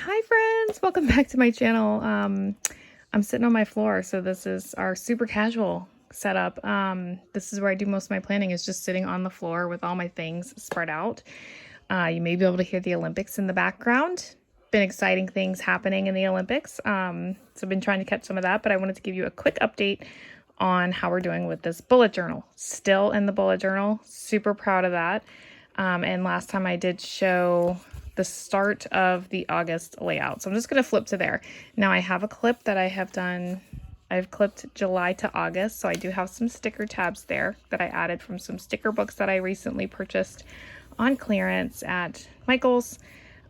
Hi friends, welcome back to my channel. I'm sitting on my floor, so this is our super casual setup. This is where I do most of my planning, is just sitting on the floor with all my things spread out. You may be able to hear the Olympics in the background. Been exciting things happening in the Olympics. So I've been trying to catch some of that, but I wanted to give you a quick update on how we're doing with this bullet journal. Still in the bullet journal, super proud of that. And last time I did show the start of the August layout. So I'm just going to flip to there. Now I have a clip that I have done. I've clipped July to August. So I do have some sticker tabs there that I added from some sticker books that I recently purchased on clearance at Michael's.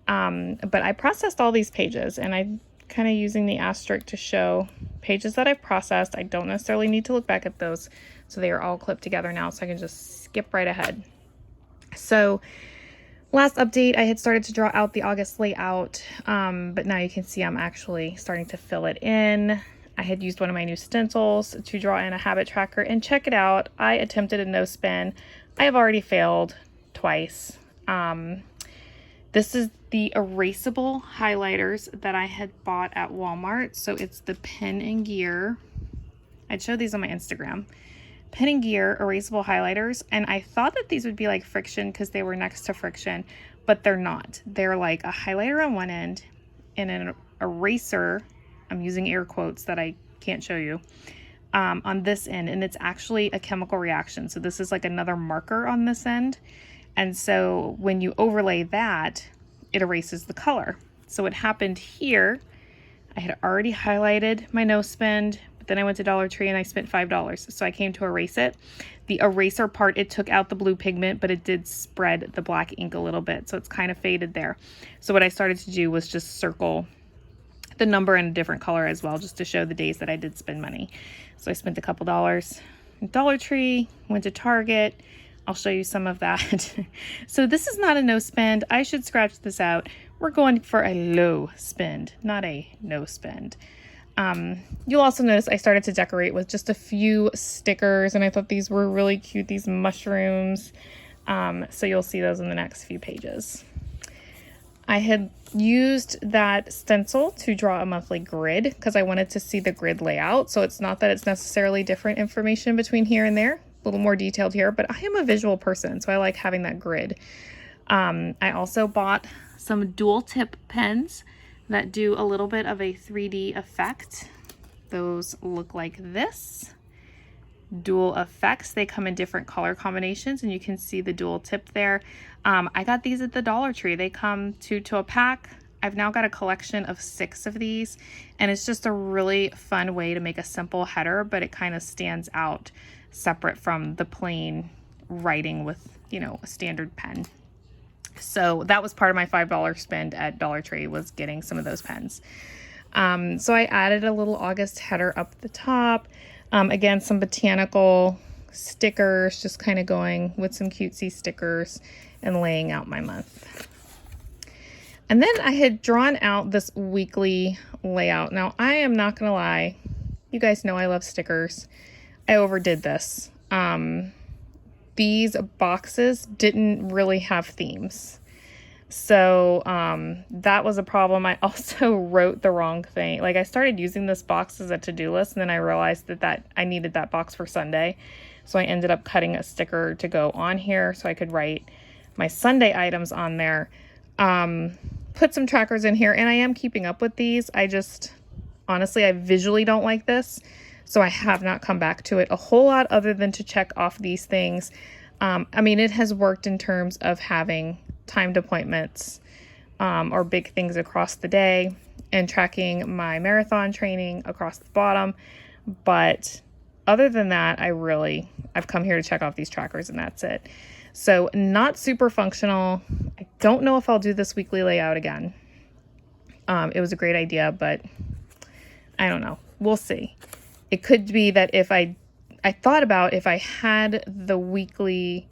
But I processed all these pages, and I'm kind of using the asterisk to show pages that I've processed. I don't necessarily need to look back at those. So they are all clipped together now, so I can just skip right ahead. So last update, I had started to draw out the August layout, but now you can see I'm actually starting to fill it in. I had used one of my new stencils to draw in a habit tracker, and check it out. I attempted a no spin. I have already failed twice. This is the erasable highlighters that I had bought at Walmart. So it's the Pen and Gear. I'd show these on my Instagram. Pen and Gear erasable highlighters, and I thought that these would be like Friction because they were next to Friction, but they're not. They're like a highlighter on one end and an eraser, I'm using air quotes that I can't show you, on this end, and it's actually a chemical reaction. So this is like another marker on this end, and so when you overlay that, it erases the color. So what happened here, I had already highlighted my no spend, but then I went to Dollar Tree and I spent $5. So I came to erase it. The eraser part, it took out the blue pigment, but it did spread the black ink a little bit. So it's kind of faded there. So what I started to do was just circle the number in a different color as well, just to show the days that I did spend money. So I spent a couple dollars at Dollar Tree, went to Target. I'll show you some of that. So this is not a no spend. I should scratch this out. We're going for a low spend, not a no spend. You'll also notice I started to decorate with just a few stickers, and I thought these were really cute, these mushrooms. So you'll see those in the next few pages. I had used that stencil to draw a monthly grid because I wanted to see the grid layout. So it's not that it's necessarily different information between here and there, a little more detailed here, but I am a visual person, so I like having that grid. I also bought some dual tip pens that do a little bit of a 3D effect. Those look like this. Dual effects, they come in different color combinations, and you can see the dual tip there. I got these at the Dollar Tree. They come two to a pack. I've now got a collection of 6 of these, and it's just a really fun way to make a simple header, but it kind of stands out separate from the plain writing with, a standard pen. So that was part of my $5 spend at Dollar Tree, was getting some of those pens. So I added a little August header up the top. Again, some botanical stickers, just kind of going with some cutesy stickers and laying out my month. And then I had drawn out this weekly layout. Now, I am not going to lie. You guys know I love stickers. I overdid this. These boxes didn't really have themes. So that was a problem. I also wrote the wrong thing. Like, I started using this box as a to-do list, and then I realized that I needed that box for Sunday. So I ended up cutting a sticker to go on here so I could write my Sunday items on there. Put some trackers in here, and I am keeping up with these. Honestly, I visually don't like this. So I have not come back to it a whole lot other than to check off these things. It has worked in terms of having timed appointments or big things across the day and tracking my marathon training across the bottom. But other than that, I've come here to check off these trackers, and that's it. So not super functional. I don't know if I'll do this weekly layout again. It was a great idea, but I don't know. We'll see. It could be that I thought about if I had the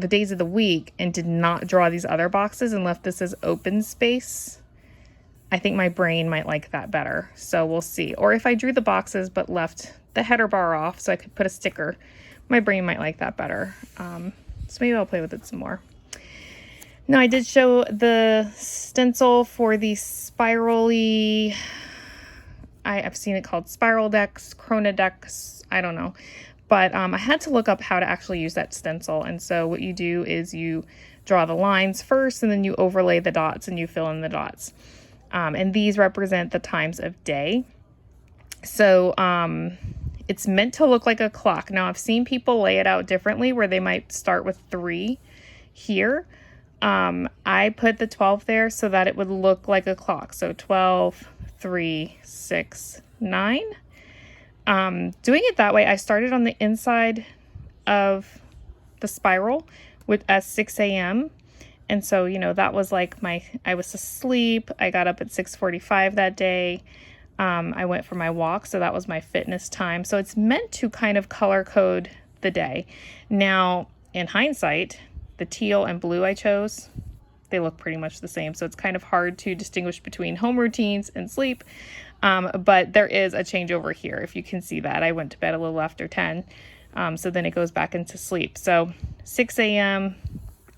days of the week and did not draw these other boxes and left this as open space, I think my brain might like that better. So we'll see. Or if I drew the boxes but left the header bar off so I could put a sticker, my brain might like that better. So maybe I'll play with it some more. Now I did show the stencil for the spirally, I've seen it called Spiraldex, Chronodex, I don't know. But I had to look up how to actually use that stencil. And so what you do is you draw the lines first and then you overlay the dots and you fill in the dots. And these represent the times of day. So it's meant to look like a clock. Now I've seen people lay it out differently where they might start with 3 here. I put the 12 there so that it would look like a clock. So 12, 3, 6, 9. Doing it that way, I started on the inside of the spiral at 6 a.m. And so, you know, that was like I was asleep. I got up at 6:45 that day. I went for my walk, so that was my fitness time. So it's meant to kind of color code the day. Now, in hindsight, the teal and blue I chose, they look pretty much the same. So it's kind of hard to distinguish between home routines and sleep. But there is a changeover here. If you can see that, I went to bed a little after 10. So then it goes back into sleep. So 6 a.m.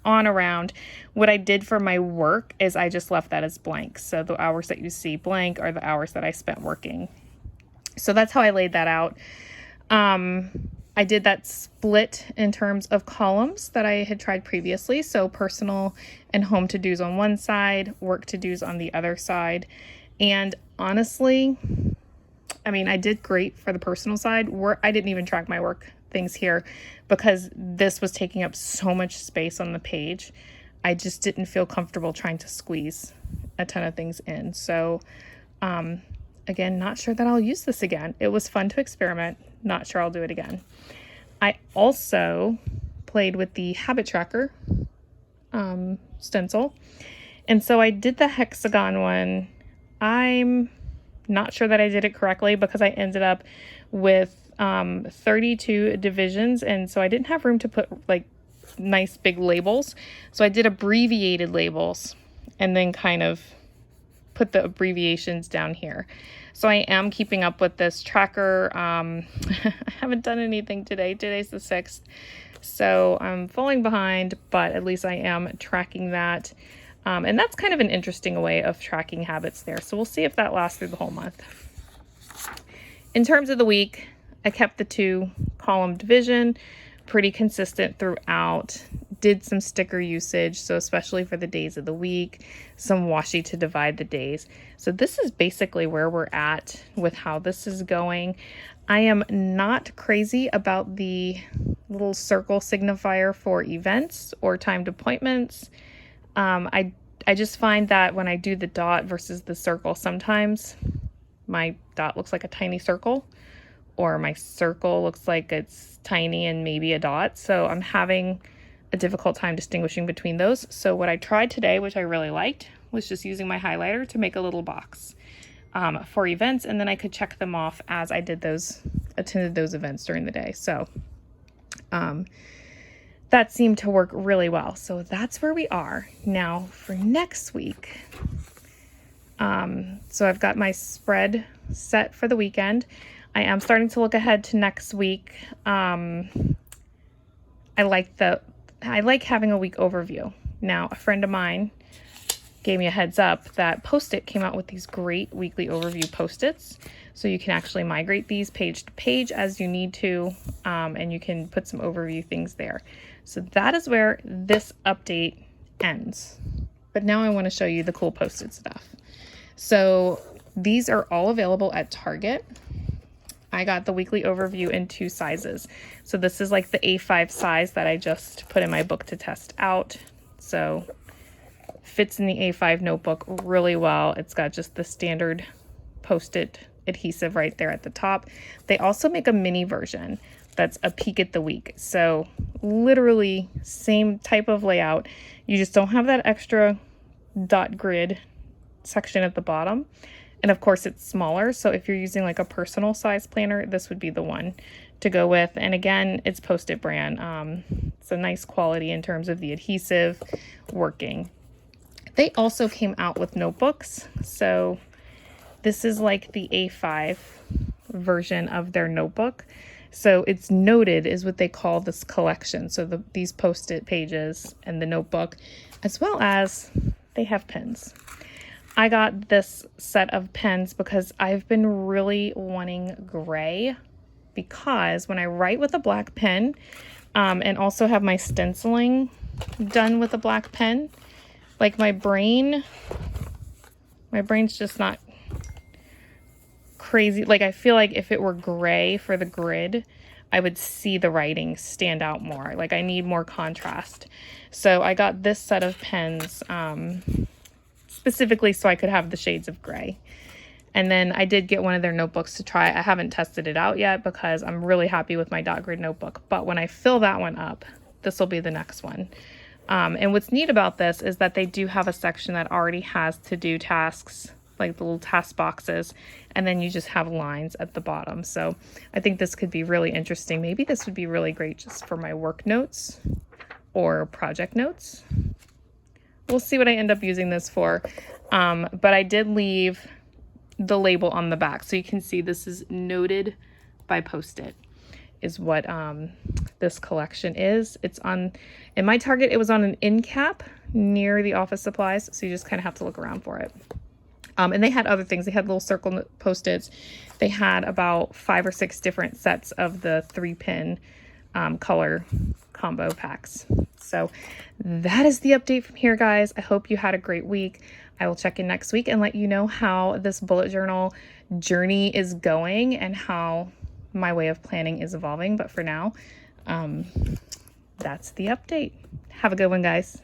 on around. What I did for my work is I just left that as blank. So the hours that you see blank are the hours that I spent working. So that's how I laid that out. I did that split in terms of columns that I had tried previously. So personal and home to-dos on one side, work to-dos on the other side. And honestly, I mean, I did great for the personal side. I didn't even track my work things here because this was taking up so much space on the page. I just didn't feel comfortable trying to squeeze a ton of things in. So, again, not sure that I'll use this again. It was fun to experiment. Not sure I'll do it again. I also played with the habit tracker stencil. And so I did the hexagon one. I'm not sure that I did it correctly because I ended up with 32 divisions. And so I didn't have room to put like nice big labels. So I did abbreviated labels and then kind of put the abbreviations down here. So I am keeping up with this tracker. I haven't done anything today. Today's the 6th. So I'm falling behind, but at least I am tracking that. And that's kind of an interesting way of tracking habits there. So we'll see if that lasts through the whole month. In terms of the week, I kept the 2 column division pretty consistent throughout. Did some sticker usage, so especially for the days of the week, some washi to divide the days. So this is basically where we're at with how this is going. I am not crazy about the little circle signifier for events or timed appointments. I just find that when I do the dot versus the circle, sometimes my dot looks like a tiny circle or my circle looks like it's tiny and maybe a dot. So I'm having a difficult time distinguishing between those. So what I tried today, which I really liked, was just using my highlighter to make a little box for events, and then I could check them off as I attended those events during the day. So that seemed to work really well. So that's where we are now for next week. So I've got my spread set for the weekend. I am starting to look ahead to next week. I like having a week overview. Now, a friend of mine gave me a heads up that Post-it came out with these great weekly overview Post-its. So you can actually migrate these page to page as you need to, and you can put some overview things there. So that is where this update ends. But now I want to show you the cool Post-it stuff. So these are all available at Target. I got the weekly overview in 2 sizes. So this is like the A5 size that I just put in my book to test out. So fits in the A5 notebook really well. It's got just the standard Post-it adhesive right there at the top. They also make a mini version that's a peek at the week. So literally same type of layout. You just don't have that extra dot grid section at the bottom. And of course it's smaller. So if you're using like a personal size planner, this would be the one to go with. And again, it's Post-it brand. It's a nice quality in terms of the adhesive working. They also came out with notebooks. So this is like the A5 version of their notebook. So it's noted is what they call this collection. So these Post-it pages and the notebook as well as they have pens. I got this set of pens because I've been really wanting gray, because when I write with a black pen, and also have my stenciling done with a black pen, like my brain's just not crazy. Like, I feel like if it were gray for the grid, I would see the writing stand out more. Like, I need more contrast. So I got this set of pens specifically so I could have the shades of gray. And then I did get one of their notebooks to try. I haven't tested it out yet because I'm really happy with my dot grid notebook. But when I fill that one up, this will be the next one. And what's neat about this is that they do have a section that already has to-do tasks, like the little task boxes, and then you just have lines at the bottom. So I think this could be really interesting. Maybe this would be really great just for my work notes or project notes. We'll see what I end up using this for. But I did leave the label on the back, so you can see this is noted by Post-it is what this collection is. It's on, in my Target, it was on an end cap near the office supplies, so you just kind of have to look around for it. And they had other things. They had little circle Post-its. They had about 5 or 6 different sets of the 3-pin color combo packs. So that is the update from here, guys. I hope you had a great week. I will check in next week and let you know how this bullet journal journey is going and how my way of planning is evolving. But for now, that's the update. Have a good one, guys.